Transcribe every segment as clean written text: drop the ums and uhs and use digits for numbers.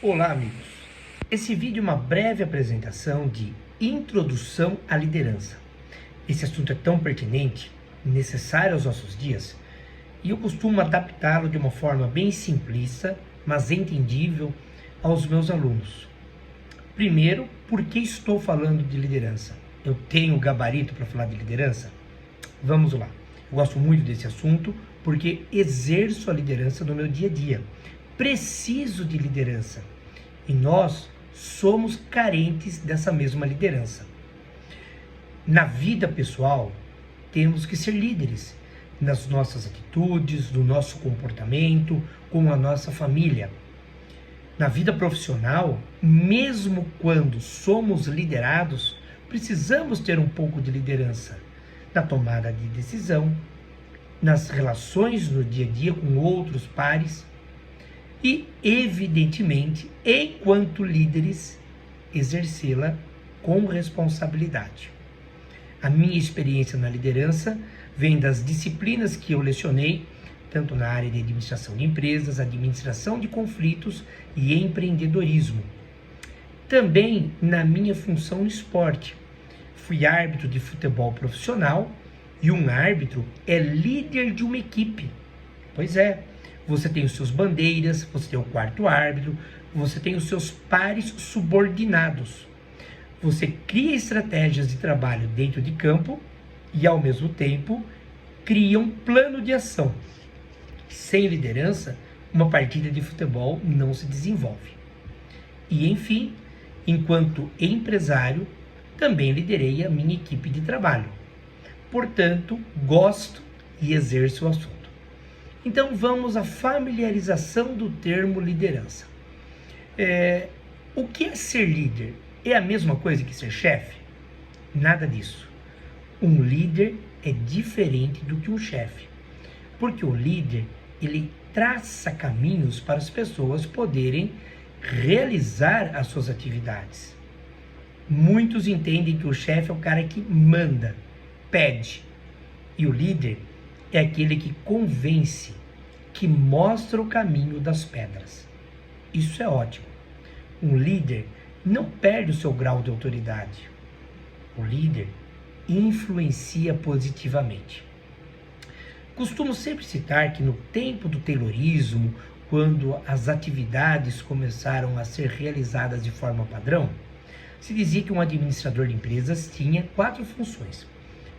Olá, amigos. Esse vídeo é uma breve apresentação de introdução à liderança. Esse assunto é tão pertinente, necessário aos nossos dias, e eu costumo adaptá-lo de uma forma bem simplista, mas entendível aos meus alunos. Primeiro, por que estou falando de liderança? Eu tenho gabarito para falar de liderança? Vamos lá. Eu gosto muito desse assunto porque exerço a liderança no meu dia a dia. Preciso de liderança. E nós somos carentes dessa mesma liderança. Na vida pessoal, temos que ser líderes nas nossas atitudes, no nosso comportamento, com a nossa família. Na vida profissional, mesmo quando somos liderados, precisamos ter um pouco de liderança na tomada de decisão, nas relações no dia a dia com outros pares e, evidentemente, enquanto líderes, exercê-la com responsabilidade. A minha experiência na liderança vem das disciplinas que eu lecionei, tanto na área de administração de empresas, administração de conflitos e empreendedorismo. Também na minha função no esporte. Fui árbitro de futebol profissional e um árbitro é líder de uma equipe. Pois é, você tem os seus bandeiras, você tem o quarto árbitro, você tem os seus pares subordinados. Você cria estratégias de trabalho dentro de campo e, ao mesmo tempo, cria um plano de ação. Sem liderança, uma partida de futebol não se desenvolve. E, enfim, enquanto empresário, também liderei a minha equipe de trabalho. Portanto, gosto e exerço o assunto. Então, vamos à familiarização do termo liderança. O que é ser líder? É a mesma coisa que ser chefe? Nada disso. Um líder é diferente do que um chefe. Porque o líder, ele traça caminhos para as pessoas poderem realizar as suas atividades. Muitos entendem que o chefe é o cara que manda, pede. E o líder é aquele que convence, que mostra o caminho das pedras. Isso é ótimo. Um líder não perde o seu grau de autoridade. O líder influencia positivamente. Costumo sempre citar que no tempo do Taylorismo, quando as atividades começaram a ser realizadas de forma padrão, se dizia que um administrador de empresas tinha 4 funções: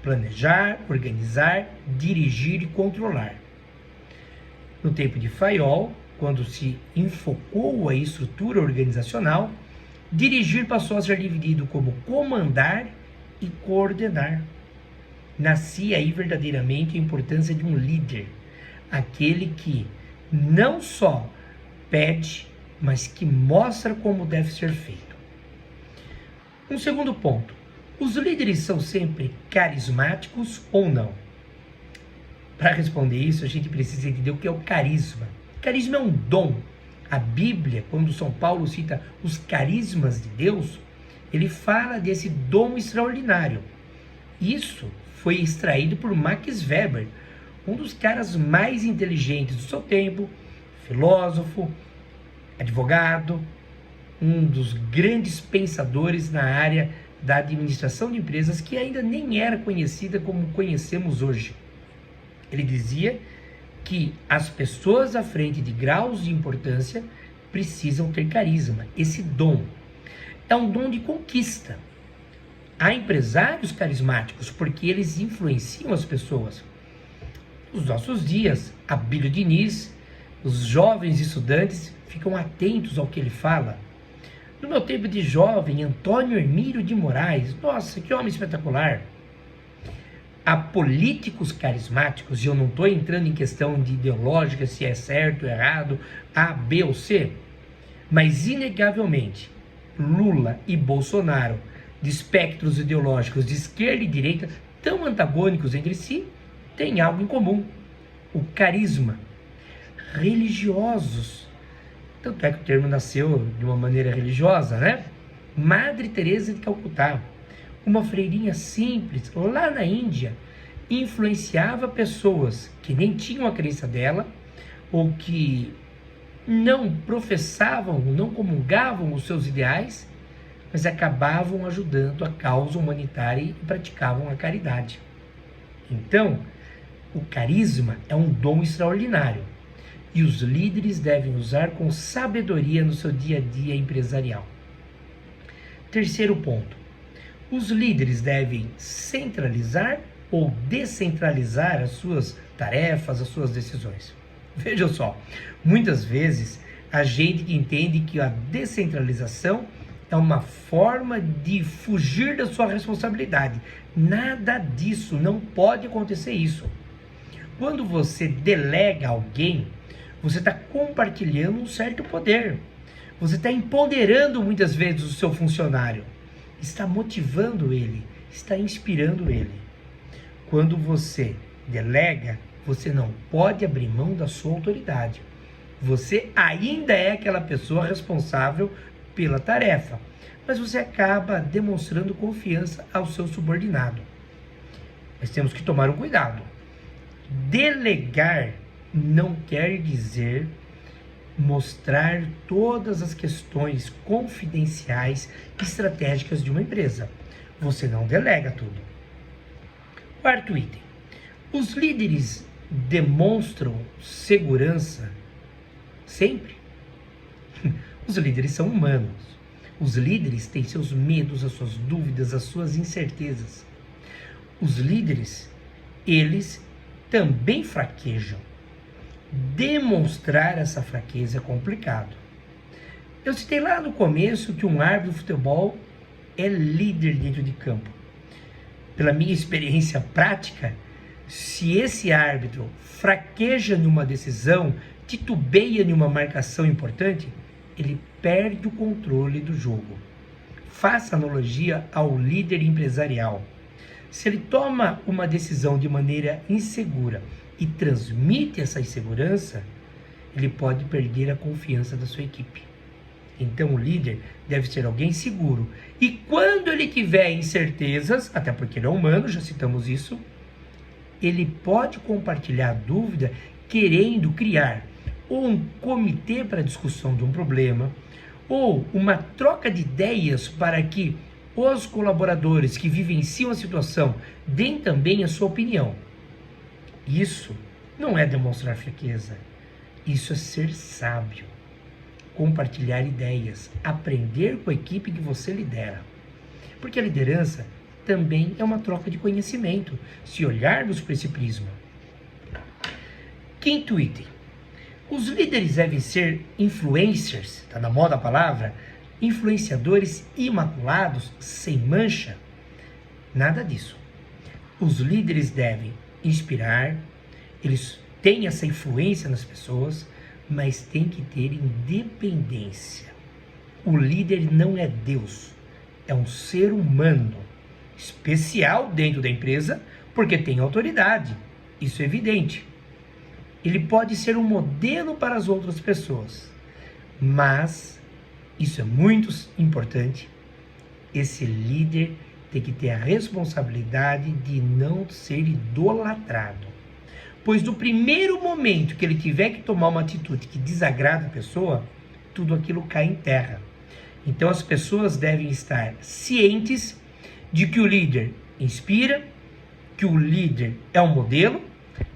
planejar, organizar, dirigir e controlar. No tempo de Fayol, quando se enfocou a estrutura organizacional, dirigir passou a ser dividido como comandar e coordenar. Nascia aí verdadeiramente a importância de um líder, aquele que não só pede, mas que mostra como deve ser feito. Um segundo ponto: os líderes são sempre carismáticos ou não? Para responder isso, a gente precisa entender o que é o carisma. Carisma é um dom. A Bíblia, quando São Paulo cita os carismas de Deus, ele fala desse dom extraordinário. Isso foi extraído por Max Weber, um dos caras mais inteligentes do seu tempo, filósofo, advogado, um dos grandes pensadores na área da administração de empresas, que ainda nem era conhecida como conhecemos hoje. Ele dizia que as pessoas à frente de graus de importância precisam ter carisma. Esse dom é um dom de conquista. Há empresários carismáticos porque eles influenciam as pessoas. Nos nossos dias, Abílio Diniz, os jovens estudantes ficam atentos ao que ele fala. No meu tempo de jovem, Antônio Hermílio de Moraes, nossa, que homem espetacular. Há políticos carismáticos, e eu não estou entrando em questão de ideológica, se é certo ou errado, A, B ou C, mas inegavelmente, Lula e Bolsonaro, de espectros ideológicos de esquerda e direita, tão antagônicos entre si, têm algo em comum: o carisma. Religiosos. Tanto é que o termo nasceu de uma maneira religiosa, né? Madre Teresa de Calcutá, uma freirinha simples, lá na Índia, influenciava pessoas que nem tinham a crença dela, ou que não professavam, não comungavam os seus ideais, mas acabavam ajudando a causa humanitária e praticavam a caridade. Então, o carisma é um dom extraordinário e os líderes devem usar com sabedoria no seu dia a dia empresarial. Terceiro ponto, os líderes devem centralizar ou descentralizar as suas tarefas, as suas decisões. Vejam só, muitas vezes a gente que entende que a descentralização é uma forma de fugir da sua responsabilidade. Nada disso, não pode acontecer isso. Quando você delega alguém, você está compartilhando um certo poder. Você está empoderando muitas vezes o seu funcionário. Está motivando ele, está inspirando ele. Quando você delega, você não pode abrir mão da sua autoridade. Você ainda é aquela pessoa responsável pela tarefa, mas você acaba demonstrando confiança ao seu subordinado. Mas temos que tomar um cuidado. Delegar não quer dizer mostrar todas as questões confidenciais e estratégicas de uma empresa. Você não delega tudo. Quarto item. Os líderes demonstram segurança sempre? Os líderes são humanos. Os líderes têm seus medos, as suas dúvidas, as suas incertezas. Os líderes, eles também fraquejam. Demonstrar essa fraqueza é complicado. Eu citei lá no começo que um árbitro de futebol é líder dentro de campo. Pela minha experiência prática, se esse árbitro fraqueja numa decisão, titubeia em uma marcação importante, ele perde o controle do jogo. Faça analogia ao líder empresarial. Se ele toma uma decisão de maneira insegura e transmite essa insegurança, ele pode perder a confiança da sua equipe. Então o líder deve ser alguém seguro. E quando ele tiver incertezas, até porque ele é humano, já citamos isso, ele pode compartilhar a dúvida querendo criar ou um comitê para discussão de um problema, ou uma troca de ideias para que os colaboradores que vivenciam a situação deem também a sua opinião. Isso não é demonstrar fraqueza, isso é ser sábio. Compartilhar ideias, aprender com a equipe que você lidera. Porque a liderança também é uma troca de conhecimento, se olharmos por esse prisma. Quinto item. Os líderes devem ser influencers, está na moda a palavra, influenciadores imaculados, sem mancha. Nada disso. Os líderes devem inspirar, eles têm essa influência nas pessoas, mas tem que ter independência. O líder não é Deus, é um ser humano, especial dentro da empresa, porque tem autoridade, isso é evidente. Ele pode ser um modelo para as outras pessoas, mas, isso é muito importante, esse líder tem que ter a responsabilidade de não ser idolatrado. Pois no primeiro momento que ele tiver que tomar uma atitude que desagrada a pessoa, tudo aquilo cai em terra. Então as pessoas devem estar cientes de que o líder inspira, que o líder é um modelo,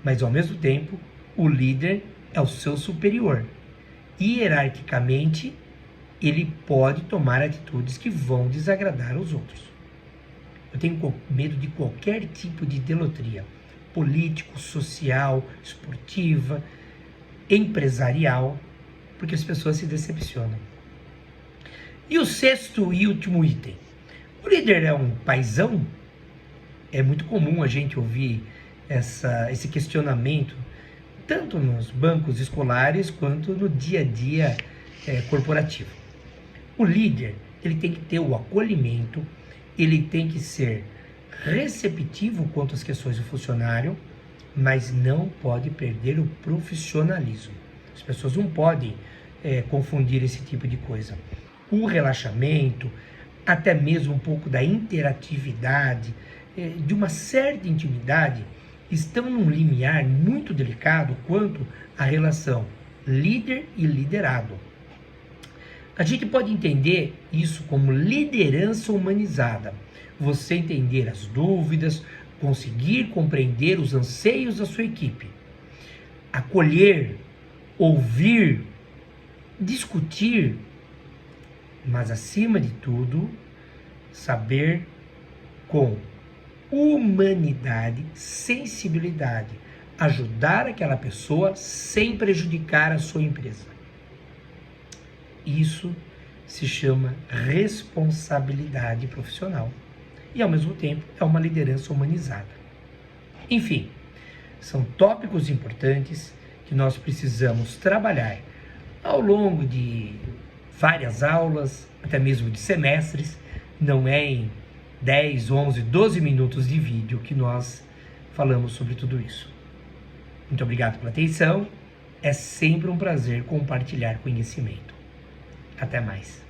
mas ao mesmo tempo o líder é o seu superior. Hierarquicamente, ele pode tomar atitudes que vão desagradar aos outros. Eu tenho medo de qualquer tipo de idolatria, político, social, esportiva, empresarial, porque as pessoas se decepcionam. E o sexto e último item. O líder é um paizão? É muito comum a gente ouvir esse questionamento, tanto nos bancos escolares quanto no dia a dia corporativo. O líder, ele tem que ter o acolhimento, ele tem que ser receptivo quanto às questões do funcionário, mas não pode perder o profissionalismo. As pessoas não podem confundir esse tipo de coisa. O relaxamento, até mesmo um pouco da interatividade, de uma certa intimidade, estão num limiar muito delicado quanto à relação líder e liderado. A gente pode entender isso como liderança humanizada. Você entender as dúvidas, conseguir compreender os anseios da sua equipe, acolher, ouvir, discutir, mas acima de tudo, saber com humanidade, sensibilidade, ajudar aquela pessoa sem prejudicar a sua empresa. Isso se chama responsabilidade profissional e, ao mesmo tempo, é uma liderança humanizada. Enfim, são tópicos importantes que nós precisamos trabalhar ao longo de várias aulas, até mesmo de semestres. Não é em 10, 11, 12 minutos de vídeo que nós falamos sobre tudo isso. Muito obrigado pela atenção. É sempre um prazer compartilhar conhecimento. Até mais.